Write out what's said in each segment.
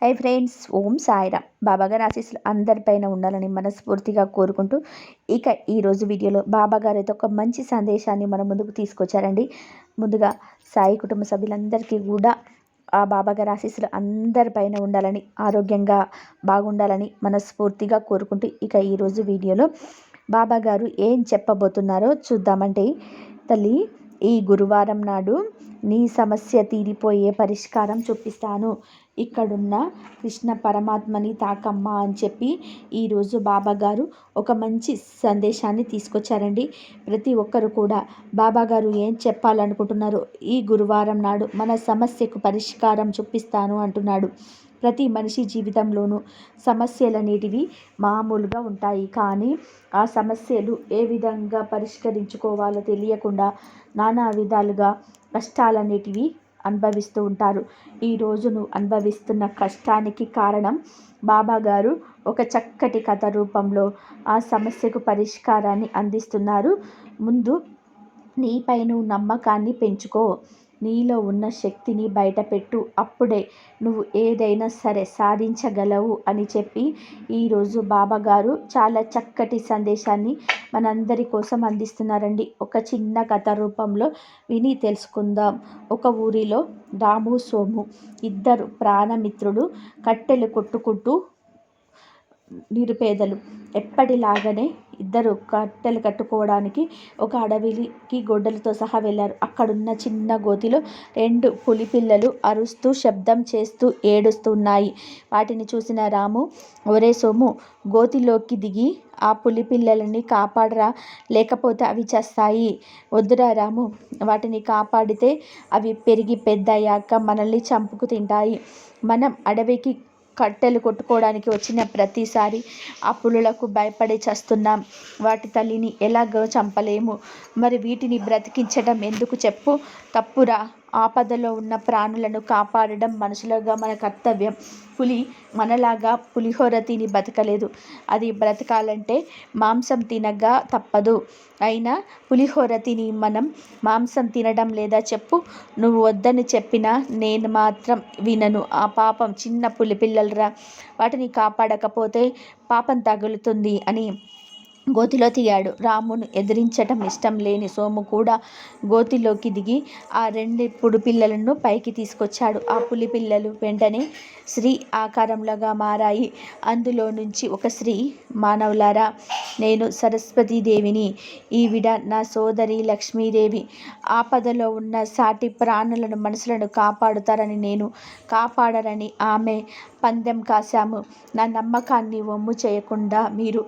Hi friends, ఓం సాయిరామ్. బాబాగారి ఆశీస్సులు అందరిపైన ఉండాలని మనస్ఫూర్తిగా కోరుకుంటూ ఇక ఈరోజు వీడియోలో బాబాగారు అయితే ఒక మంచి సందేశాన్ని మన ముందుకు తీసుకొచ్చారండి. ముందుగా సాయి కుటుంబ సభ్యులందరికీ కూడా ఆ బాబాగారి ఆశీస్సులు అందరిపైన ఉండాలని, ఆరోగ్యంగా బాగుండాలని మనస్ఫూర్తిగా కోరుకుంటూ ఇక ఈరోజు వీడియోలో బాబాగారు ఏం చెప్పబోతున్నారో చూద్దామంటే, తల్లి, ఈ గురువారం నాడు నీ సమస్య తీరిపోయే పరిష్కారం చూపిస్తాను. ఇక్కడున్న కృష్ణ పరమాత్మని తాకమ్మా అని చెప్పి ఈరోజు బాబాగారు ఒక మంచి సందేశాన్ని తీసుకొచ్చారండి. ప్రతి ఒక్కరు కూడా బాబాగారు ఏం చెప్పాలనుకుంటున్నారో, ఈ గురువారం నాడు మన సమస్యకు పరిష్కారం చూపిస్తాను అంటున్నాడు. ప్రతి మనిషి జీవితంలోనూ సమస్యలు అనేటివి మామూలుగా ఉంటాయి. కానీ ఆ సమస్యలు ఏ విధంగా పరిష్కరించుకోవాలో తెలియకుండా నానా విధాలుగా కష్టాలనేటివి అనుభవిస్తూ ఉంటారు. ఈరోజు నువ్వు అనుభవిస్తున్న కష్టానికి కారణం బాబాగారు ఒక చక్కటి కథ రూపంలో ఆ సమస్యకు పరిష్కారాన్ని అందిస్తున్నారు. ముందు నీపై నువ్వు నమ్మకాన్ని పెంచుకో, నీలో ఉన్న శక్తిని బయటపెట్టు, అప్పుడే నువ్వు ఏదైనా సరే సాధించగలవు అని చెప్పి ఈరోజు బాబాగారు చాలా చక్కటి సందేశాన్ని మనందరి కోసం అందిస్తున్నారండి. ఒక చిన్న కథ రూపంలో విని తెలుసుకుందాం. ఒక ఊరిలో రాము, సోము ఇద్దరు ప్రాణమిత్రులు కట్టెలు కొట్టుకుంటూ నిరుపేదలు. ఎప్పటిలాగానే ఇద్దరు కట్టెలు కట్టుకోవడానికి ఒక అడవికి గొడ్డలతో సహా వెళ్ళారు. అక్కడున్న చిన్న గోతిలో 2 పులిపిల్లలు అరుస్తూ, శబ్దం చేస్తూ, ఏడుస్తున్నాయి. వాటిని చూసిన రాము, ఒరే సోము, గోతిలోకి దిగి ఆ పులిపిల్లలని కాపాడరా, లేకపోతే అవి చేస్తాయి. వద్దురా రాము, వాటిని కాపాడితే అవి పెరిగి పెద్దయ్యాక మనల్ని చంపుకు తింటాయి. మనం అడవికి కట్టెలు కొట్టుకోవడానికి వచ్చిన ప్రతిసారి ఆ పులులకు భయపడి చస్తున్నాం. వాటి తల్లిని ఎలాగో చంపలేము. మరి వీటిని బ్రతికించడం ఎందుకు చెప్పు? తప్పురా. ఆపదలో ఉన్న ప్రాణులను కాపాడడం మనుషులుగా మన కర్తవ్యం. పులి మనలాగా పులిహోర తిని బతకలేదు. అది బ్రతకాలంటే మాంసం తినగా తప్పదు. అయినా పులిహోర తిని మనం మాంసం తినడం లేదా చెప్పు? నువ్వు వద్దని చెప్పినా నేను మాత్రం వినను. ఆ పాపం చిన్న పులిపిల్లలరా, వాటిని కాపాడకపోతే పాపం తగులుతుంది అని గోతిలో దిగాడు. రామును ఎదిరించటం ఇష్టం లేని సోము కూడా గోతిలోకి దిగి ఆ 2 పులిపిల్లలను పైకి తీసుకొచ్చాడు. ఆ పులిపిల్లలు వెంటనే స్త్రీ ఆకారంలోగా మారాయి. అందులో నుంచి ఒక స్త్రీ, మానవులారా, నేను సరస్వతీదేవిని, ఈవిడ నా సోదరి లక్ష్మీదేవి. ఆపదలో ఉన్న సాటి ప్రాణులను, మనుషులను కాపాడుతారని నేను, కాపాడరని ఆమె పందెం కాశాము. నా నమ్మకాన్ని వమ్ము చేయకుండా మీరు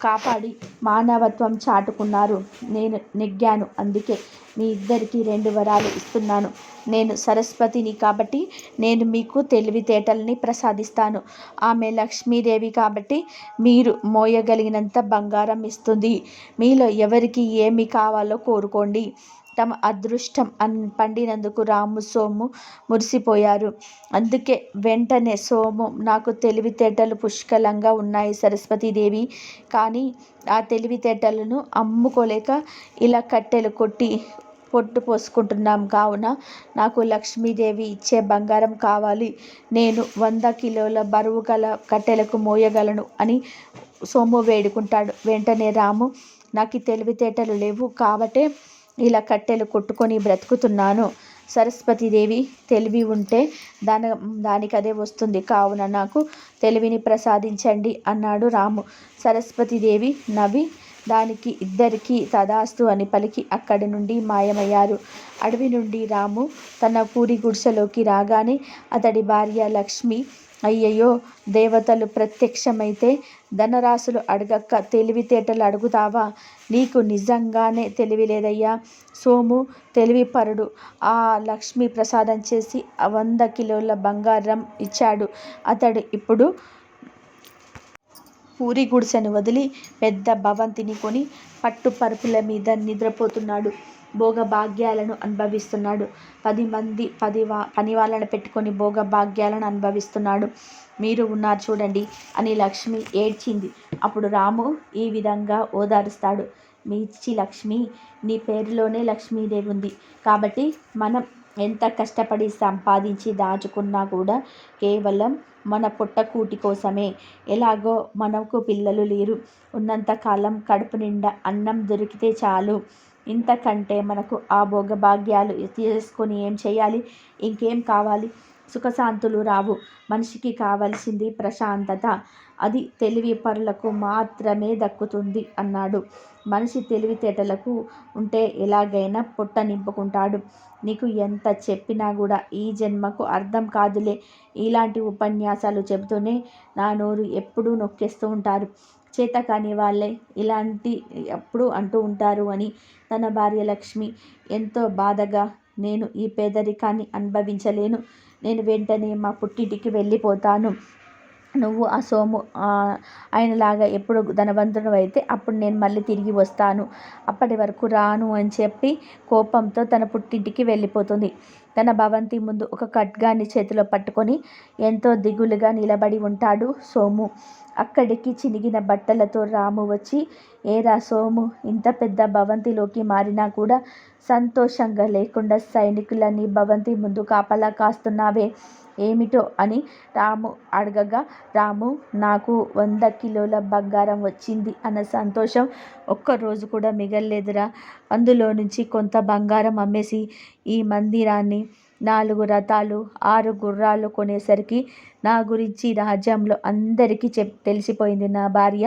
కాపాడి మానవత్వం చాటుకున్నారు. నేను నెగ్గాను. అందుకే మీ ఇద్దరికి 2 వరాలు ఇస్తున్నాను. నేను సరస్వతిని కాబట్టి నేను మీకు తెలివితేటల్ని ప్రసాదిస్తాను. ఆమె లక్ష్మీదేవి కాబట్టి మీరు మోయగలిగినంత బంగారం ఇస్తుంది. మీలో ఎవరికి ఏమి కావాలో కోరుకోండి. తమ అదృష్టం పండినందుకు రాము, సోము మురిసిపోయారు. అందుకే వెంటనే సోము, నాకు తెలివితేటలు పుష్కలంగా ఉన్నాయి సరస్వతీదేవి, కానీ ఆ తెలివితేటలను అమ్ముకోలేక ఇలా కట్టెలు కొట్టి పొట్టు పోసుకుంటున్నాం. కావున నాకు లక్ష్మీదేవి ఇచ్చే బంగారం కావాలి. నేను 100 కిలోల బరువు గల కట్టెలకు మోయగలను అని సోము వేడుకుంటాడు. వెంటనే రాము, నాకు తెలివితేటలు లేవు కాబట్టే ఇలా కట్టెలు కొట్టుకొని బ్రతుకుతున్నాను. సరస్వతీదేవి తెలివి ఉంటే దానికి అదే వస్తుంది. కావున నాకు తెలివిని ప్రసాదించండి అన్నాడు రాము. సరస్వతీదేవి నవ్వి దానికి ఇద్దరికీ తదాస్తు అని పలికి అక్కడి నుండి మాయమయ్యారు. అడవి నుండి రాము తన పూరి గుడిసెలోకి రాగానే అతడి భార్య లక్ష్మి, అయ్యయ్యో, దేవతలు ప్రత్యక్షమైతే ధనరాశులు అడగక్క తెలివితేటలు అడుగుతావా? నీకు నిజంగానే తెలివి లేదయ్యా. సోము తెలివిపరుడు. ఆ లక్ష్మి ప్రసాదం చేసి 100 కిలోల బంగారం ఇచ్చాడు. అతడు ఇప్పుడు పూరి గుడిసెను వదిలి పెద్ద భవంతిని కొని పట్టు పరుపుల మీద నిద్రపోతున్నాడు. భోగభాగ్యాలను అనుభవిస్తున్నాడు. 10 మంది పని వాళ్ళను పెట్టుకొని భోగభాగ్యాలను అనుభవిస్తున్నాడు. మీరు ఉన్నారు చూడండి అని లక్ష్మి ఏడ్చింది. అప్పుడు రాము ఈ విధంగా ఓదారుస్తాడు. మీచి లక్ష్మి, నీ పేరులోనే లక్ష్మీదేవి ఉంది కాబట్టి మనం ఎంత కష్టపడి సంపాదించి దాచుకున్నా కూడా కేవలం మన పొట్టకూటి కోసమే. ఎలాగో మనకు పిల్లలు లేరు. ఉన్నంతకాలం కడుపు నిండా అన్నం దొరికితే చాలు. ఇంతకంటే మనకు ఆ భోగభాగ్యాలు చేసుకొని ఏం చేయాలి? ఇంకేం కావాలి? సుఖశాంతులు రావు. మనిషికి కావలసింది ప్రశాంతత. అది తెలివి పరులకు మాత్రమే దక్కుతుంది అన్నాడు. మనిషి తెలివితేటలకు ఉంటే ఎలాగైనా పొట్ట నింపుకుంటాడు. నీకు ఎంత చెప్పినా కూడా ఈ జన్మకు అర్థం కాదులే. ఇలాంటి ఉపన్యాసాలు చెబుతూనే నా నోరు ఎప్పుడూ నొక్కేస్తూ ఉంటారు. చేతకాని వాళ్ళే ఇలాంటి ఎప్పుడు అంటూ ఉంటారు అని తన భార్య లక్ష్మి ఎంతో బాధగా, నేను ఈ పేదరికాన్ని అనుభవించలేను. నేను వెంటనే మా పుట్టింటికి వెళ్ళిపోతాను. నువ్వు ఆ సోము ఆయనలాగా ఎప్పుడు ధనవంతుడు అయితే అప్పుడు నేను మళ్ళీ తిరిగి వస్తాను. అప్పటి వరకు రాను అని చెప్పి కోపంతో తన పుట్టింటికి వెళ్ళిపోతుంది. తన భవంతి ముందు ఒక ఖడ్గాన్ని చేతిలో పట్టుకొని ఎంతో దిగులుగా నిలబడి ఉంటాడు సోము. అక్కడికి చినిగిన బట్టలతో రాము వచ్చి, ఏరా సోము, ఇంత పెద్ద భవంతిలోకి మారినా కూడా సంతోషంగా లేకుండా సైనికులని భవంతి ముందు కాపలా కాస్తున్నావే, ఏమిటో అని రాము అడగగా, రాము, నాకు 100 కిలోల బంగారం వచ్చింది అన్న సంతోషం ఒక్కరోజు కూడా మిగల్లేదురా. అందులో నుంచి కొంత బంగారం అమ్మేసి ఈ మందిరాన్ని, 4 రథాలు, 6 గుర్రాలు కొనేసరికి నా గురించి రాజ్యంలో అందరికీ తెలిసిపోయింది. నా భార్య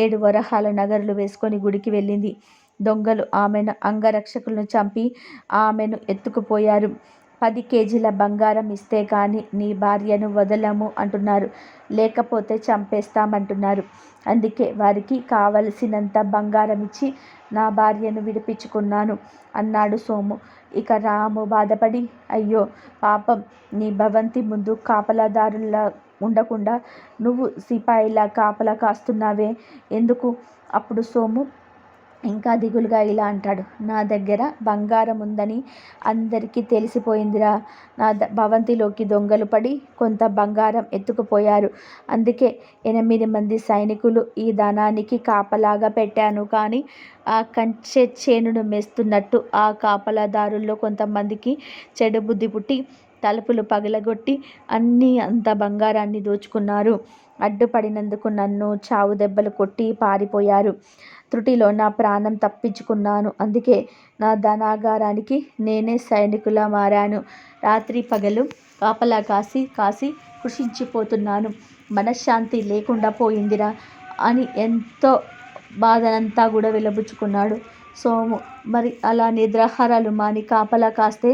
7 వరహాల నగరులు వేసుకొని గుడికి వెళ్ళింది. దొంగలు ఆమెను అంగరక్షకులను చంపి ఆమెను ఎత్తుకుపోయారు. 10 కేజీల బంగారం ఇస్తే కానీ నీ భార్యను వదలము అంటున్నారు. లేకపోతే చంపేస్తామంటున్నారు. అందుకే వారికి కావలసినంత బంగారం ఇచ్చి నా భార్యను విడిపించుకున్నాను అన్నాడు సోము. ఇక రాము బాధపడి, అయ్యో పాపం, నీ భవంతి ముందు కాపలాదారులా ఉండకుండా నువ్వు సిపాయిలా కాపలా కాస్తున్నావే, ఎందుకు? అప్పుడు సోము ఇంకా దిగులుగా ఇలా అంటాడు, నా దగ్గర బంగారం ఉందని అందరికీ తెలిసిపోయిందిరా. నా భవంతిలోకి దొంగలు పడి కొంత బంగారం ఎత్తుకుపోయారు. అందుకే 8 మంది సైనికులు ఈ ధనానికి కాపలాగా పెట్టాను. కానీ ఆ కంచె చేనును మేస్తున్నట్టు ఆ కాపలాదారుల్లో కొంతమందికి చెడు బుద్ధి పుట్టి తలుపులు పగలగొట్టి అంత బంగారాన్ని దోచుకున్నారు. అడ్డుపడినందుకు నన్ను చావు దెబ్బలు కొట్టి పారిపోయారు. త్రుటిలో నా ప్రాణం తప్పించుకున్నాను. అందుకే నా ధనాగారానికి నేనే సైనికులా మారాను. రాత్రి పగలు కాపలా కాసి కాసి కృషించిపోతున్నాను. మనశ్శాంతి లేకుండా పోయిందిరా అని ఎంతో బాధనంతా కూడా వెలిబుచ్చుకున్నాడు సోము. మరి అలా నిద్రాహారాలు మాని కాపలా కాస్తే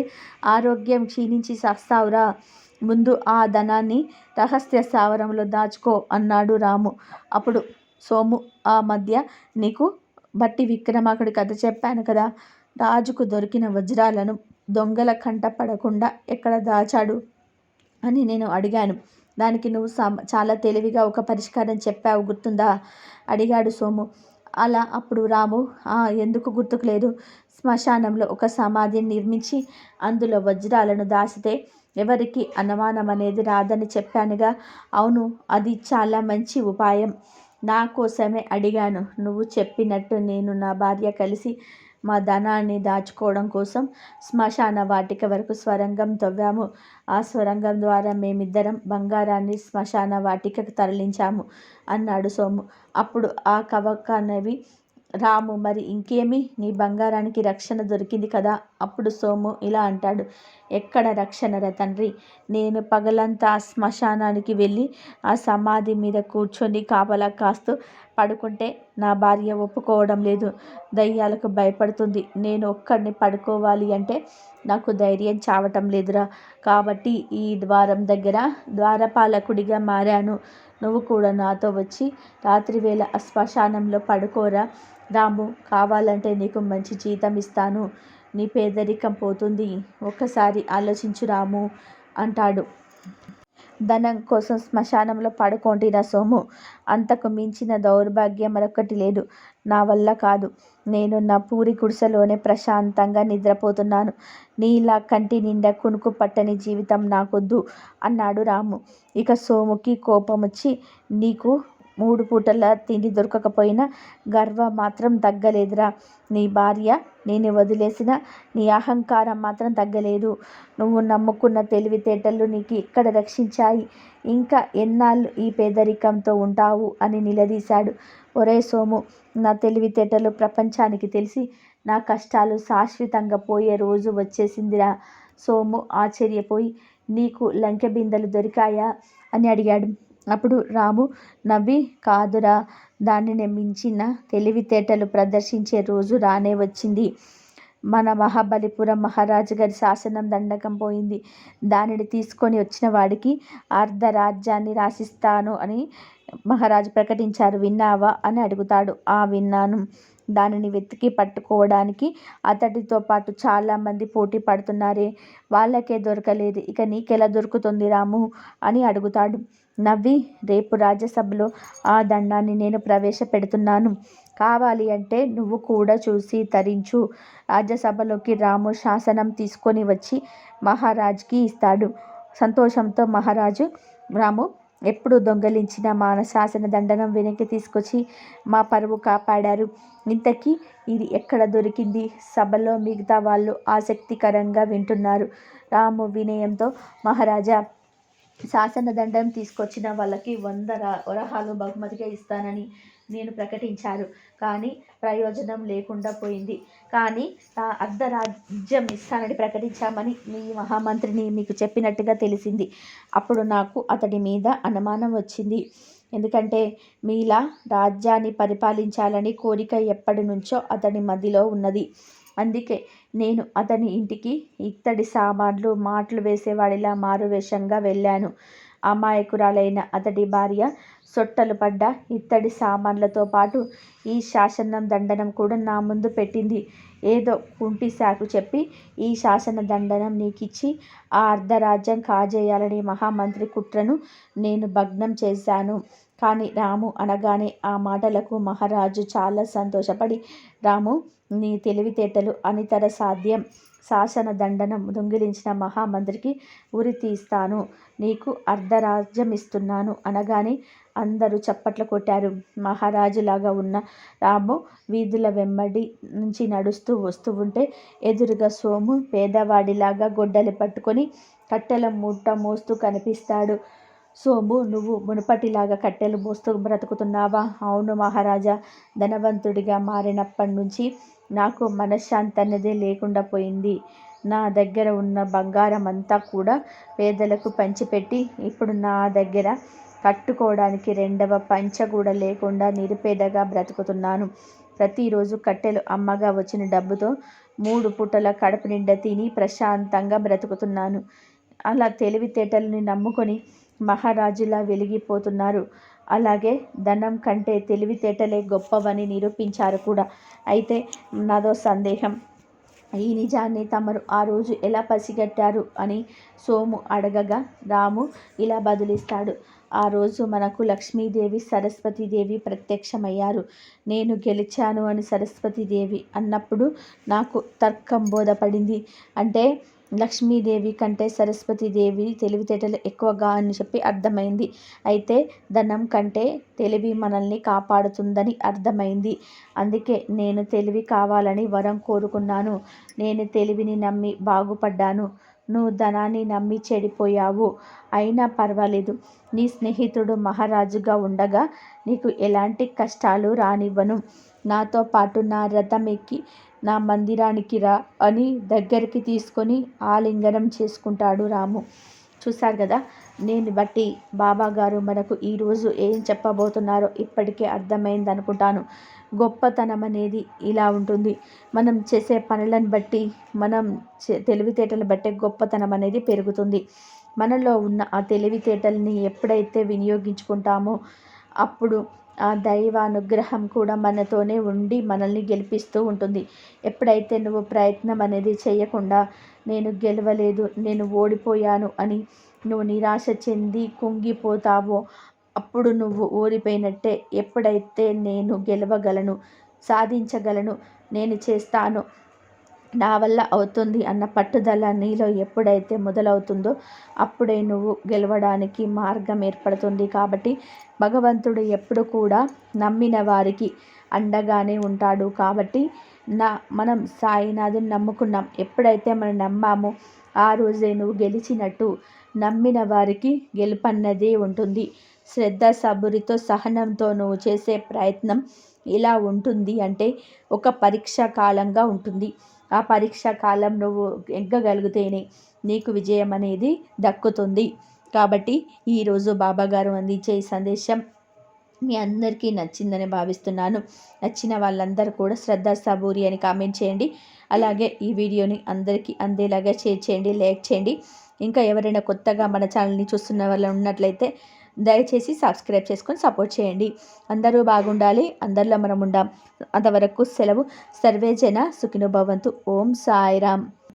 ఆరోగ్యం క్షీణించి చస్తావురా. ముందు ఆ ధనాన్ని రహస్య స్థావరంలో దాచుకో అన్నాడు రాము. అప్పుడు సోము, ఆ మధ్య నీకు బట్టి విక్రమార్కుడి కథ చెప్పాను కదా, రాజుకు దొరికిన వజ్రాలను దొంగల కంట పడకుండా ఎక్కడ దాచాడు అని నేను అడిగాను. దానికి నువ్వు చాలా తెలివిగా ఒక పరిష్కారం చెప్పావు, గుర్తుందా అడిగాడు సోము. అలా అప్పుడు రాము, ఎందుకు గుర్తుకు లేదు, శ్మశానంలో ఒక సమాధిని నిర్మించి అందులో వజ్రాలను దాచితే ఎవరికి అనుమానం అనేది రాదని చెప్పానుగా. అవును, అది చాలా మంచి ఉపాయం. నా కోసమే అడిగాను. నువ్వు చెప్పినట్టు నేను నా భార్య కలిసి మా ధనాన్ని దాచుకోవడం కోసం శ్మశాన వాటిక వరకు స్వరంగం తవ్వాము. ఆ స్వరంగం ద్వారా మేమిద్దరం బంగారాన్ని శ్మశాన వాటికకు తరలించాము అన్నాడు సోము. అప్పుడు ఆ కవకనవి రాము, మరి ఇంకేమి, నీ బంగారానికి రక్షణ దొరికింది కదా. అప్పుడు సోము ఇలా అంటాడు, ఎక్కడ రక్షణరా తండ్రి, నేను పగలంతా ఆ శ్మశానానికి వెళ్ళి ఆ సమాధి మీద కూర్చొని కాపలా కాస్తూ పడుకుంటే నా భార్య ఒప్పుకోవడం లేదు. దయ్యాలకు భయపడుతుంది. నేను ఒక్కడిని పడుకోవాలి అంటే నాకు ధైర్యం చావటం లేదురా. కాబట్టి ఈ ద్వారం దగ్గర ద్వారపాలకుడిగా మారాను. నువ్వు కూడా నాతో వచ్చి రాత్రివేళ ఆ శ్మశానంలో పడుకోరా రాము. కావాలంటే నీకు మంచి జీతం ఇస్తాను. నీ పేదరికం పోతుంది. ఒక్కసారి ఆలోచించు రాము అంటాడు. ధనం కోసం శ్మశానంలో పడుకోండిరా సోము. అంతకు మించిన దౌర్భాగ్యం మరొకటి లేదు. నా వల్ల కాదు. నేను నా పూరి గుడిసెలోనే ప్రశాంతంగా నిద్రపోతున్నాను. నీలా కంటి నిండా కునుకు పట్టని జీవితం నాకొద్దు అన్నాడు రాము. ఇక సోముకి కోపం వచ్చి, నీకు 3 పూటల తిండి దొరకకపోయినా గర్వం మాత్రం తగ్గలేదురా. నీ భార్య నేను వదిలేసిన నీ అహంకారం మాత్రం తగ్గలేదు. నువ్వు నమ్ముకున్న తెలివితేటలు నీకు ఎక్కడ రక్షించాయి? ఇంకా ఎన్నాళ్ళు ఈ పేదరికంతో ఉంటావు అని నిలదీశాడు. ఒరే సోము, నా తెలివితేటలు ప్రపంచానికి తెలిసి నా కష్టాలు శాశ్వతంగా పోయే రోజు వచ్చేసిందిరా. సోము ఆశ్చర్యపోయి, నీకు లంకె బిందెలు దొరికాయా అని అడిగాడు. అప్పుడు రాము నవ్వి, కాదురా, దానిని మించిన తెలివితేటలు ప్రదర్శించే రోజు రానే వచ్చింది. మన మహాబలిపురం మహారాజు గారి శాసనం దండకం పోయింది. దానిని తీసుకొని వచ్చిన వాడికి అర్ధరాజ్యాన్ని రాసిస్తాను అని మహారాజు ప్రకటించారు. విన్నావా అని అడుగుతాడు. విన్నాను. దానిని వెతికి పట్టుకోవడానికి అతడితో పాటు చాలామంది పోటీ పడుతున్నారే, వాళ్ళకే దొరకలేదు. ఇక నీకెలా దొరుకుతుంది రాము అని అడుగుతాడు. నవ్వి, రేపు రాజ్యసభలో ఆ దండాన్ని నేను ప్రవేశపెడుతున్నాను. కావాలి అంటే నువ్వు కూడా చూసి తరించు. రాజ్యసభలోకి రాము శాసనం తీసుకొని వచ్చి మహారాజుకి ఇస్తాడు. సంతోషంతో మహారాజు, రాము ఎప్పుడు దొంగలించిన మా శాసన దండనం వెనక్కి తీసుకొచ్చి మా పరువు కాపాడారు. ఇంతకీ ఇది ఎక్కడ దొరికింది? సభలో మిగతా వాళ్ళు ఆసక్తికరంగా వింటున్నారు. రాము వినయంతో, మహారాజా, శాసన దండం తీసుకొచ్చిన వాళ్ళకి 100 వరహాలు బహుమతిగా ఇస్తానని నేను ప్రకటించారు. కానీ ప్రయోజనం లేకుండా పోయింది. కానీ అర్ధరాజ్యం ఇస్తానని ప్రకటించామని మీ మహామంత్రిని మీకు చెప్పినట్టుగా తెలిసింది. అప్పుడు నాకు అతడి మీద అనుమానం వచ్చింది. ఎందుకంటే మీలా రాజ్యాన్ని పరిపాలించాలని కోరిక ఎప్పటి నుంచో అతడి మదిలో ఉన్నది. అందుకే నేను అతని ఇంటికి ఇత్తడి సామాన్లు మాటలు వేసేవాడిలా మారువేషంగా వెళ్ళాను. అమాయకురాలైన అతడి భార్య సొట్టలు పడ్డ ఇత్తడి సామాన్లతో పాటు ఈ శాసనం దండనం కూడా నా ముందు పెట్టింది. ఏదో కుంటి సాకు చెప్పి ఈ శాసన దండనం నీకిచ్చి ఆ అర్ధరాజ్యం కాజేయాలని మహామంత్రి కుట్రను నేను భగ్నం చేశాను. కానీ రాము అనగానే ఆ మాటలకు మహారాజు చాలా సంతోషపడి, రాము, నీ తెలివితేటలు అనితర సాధ్యం. శాసన దండనం దొంగిలించిన మహామంత్రికి ఉరి తీస్తాను. నీకు అర్ధరాజ్యం ఇస్తున్నాను అనగానే అందరూ చప్పట్లు కొట్టారు. మహారాజులాగా ఉన్న రాము వీధుల వెంబడి నుంచి నడుస్తూ వస్తూ ఉంటే ఎదురుగా సోము పేదవాడిలాగా గొడ్డలి పట్టుకొని కట్టెల మూట మోస్తూ కనిపిస్తాడు. సోము, నువ్వు మునుపటిలాగా కట్టెలు మోస్తూ బ్రతుకుతున్నావా? అవును మహారాజా. ధనవంతుడిగా మారినప్పటి నుంచి నాకు మనశ్శాంతి అన్నదే లేకుండా పోయింది. నా దగ్గర ఉన్న బంగారం అంతా కూడా పేదలకు పంచిపెట్టి ఇప్పుడు నా దగ్గర కట్టుకోవడానికి 2వ పంచ కూడా లేకుండా నిరుపేదగా బ్రతుకుతున్నాను. ప్రతిరోజు కట్టెలు అమ్మగా వచ్చిన డబ్బుతో 3 పూటల కడుపు నిండా తిని ప్రశాంతంగా బ్రతుకుతున్నాను. అలా తెలివితేటలని నమ్ముకొని మహారాజులా వెలిగిపోతున్నారు. అలాగే ధనం కంటే తెలివితేటలే గొప్పవని నిరూపించారు కూడా. అయితే నాదో సందేహం. ఈ నిజాన్ని తమరు ఆ రోజు ఎలా పసిగట్టారు అని సోము అడగగా రాము ఇలా బదులిస్తాడు. ఆ రోజు మనకు లక్ష్మీదేవి సరస్వతీదేవి ప్రత్యక్షమయ్యారు. నేను గెలిచాను అని సరస్వతీదేవి అన్నప్పుడు నాకు తర్కం బోధపడింది. అంటే లక్ష్మీదేవి కంటే సరస్వతీదేవి తెలివితేటలు ఎక్కువగా అని చెప్పి అర్థమైంది. అయితే ధనం కంటే తెలివి మనల్ని కాపాడుతుందని అర్థమైంది. అందుకే నేను తెలివి కావాలని వరం కోరుకున్నాను. నేను తెలివిని నమ్మి బాగుపడ్డాను. నువ్వు ధనాన్ని నమ్మి చెడిపోయావు. అయినా పర్వాలేదు. నీ స్నేహితుడు మహారాజుగా ఉండగా నీకు ఎలాంటి కష్టాలు రానివ్వను. నాతో పాటు నా రథం ఎక్కి నా మందిరానికి రా అని దగ్గరికి తీసుకొని ఆలింగనం చేసుకుంటాడు రాము. చూశారు కదా, నేను బట్టి బాబాగారు మనకు ఈరోజు ఏం చెప్పబోతున్నారో ఇప్పటికే అర్థమైంది అనుకుంటాను. గొప్పతనం అనేది ఇలా ఉంటుంది. మనం చేసే పనులను బట్టి, మనం తెలివితేటలు బట్టే గొప్పతనం అనేది పెరుగుతుంది. మనలో ఉన్న ఆ తెలివితేటల్ని ఎప్పుడైతే వినియోగించుకుంటామో అప్పుడు ఆ దైవానుగ్రహం కూడా మనతోనే ఉండి మనల్ని గెలిపిస్తూ ఉంటుంది. ఎప్పుడైతే నువ్వు ప్రయత్నం అనేది చేయకుండా నేను గెలవలేదు, నేను ఓడిపోయాను అని నువ్వు నిరాశ చెంది కుంగిపోతావో అప్పుడు నువ్వు ఓడిపోయినట్టే. ఎప్పుడైతే నేను గెలవగలను, సాధించగలను, నేను చేస్తాను, నా వల్ల అవుతుంది అన్న పట్టుదల నీలో ఎప్పుడైతే మొదలవుతుందో అప్పుడే నువ్వు గెలవడానికి మార్గం ఏర్పడుతుంది. కాబట్టి భగవంతుడు ఎప్పుడు కూడా నమ్మిన వారికి అండగానే ఉంటాడు. కాబట్టి మనం సాయినాథుని నమ్ముకున్నాం, ఎప్పుడైతే మనం నమ్మామో ఆ రోజే నువ్వు గెలిచినట్టు. నమ్మిన వారికి గెలుపన్నదే ఉంటుంది. శ్రద్ధ సబురితో సహనంతో నువ్వు చేసే ప్రయత్నం ఇలా ఉంటుంది అంటే ఒక పరీక్ష కాలంగా ఉంటుంది. ఆ పరీక్షా కాలం నువ్వు ఎగ్గగలిగితేనే నీకు విజయం అనేది దక్కుతుంది. కాబట్టి ఈరోజు బాబాగారు అందించే ఈ సందేశం మీ అందరికీ నచ్చిందని భావిస్తున్నాను. నచ్చిన వాళ్ళందరూ కూడా శ్రద్ధ సబూరి అని కామెంట్ చేయండి. అలాగే ఈ వీడియోని అందరికీ అందేలాగా షేర్ చేయండి, లైక్ చేయండి. ఇంకా ఎవరైనా కొత్తగా మన ఛానల్ని చూస్తున్న వాళ్ళు ఉన్నట్లయితే దయచేసి సబ్స్క్రైబ్ చేసుకొని సపోర్ట్ చేయండి. అందరూ బాగుండాలి, అందరిలో మనం ఉండాం. అంతవరకు సెలవు. సర్వే జన సుఖినో భవంతు. ఓం సాయిరామ్.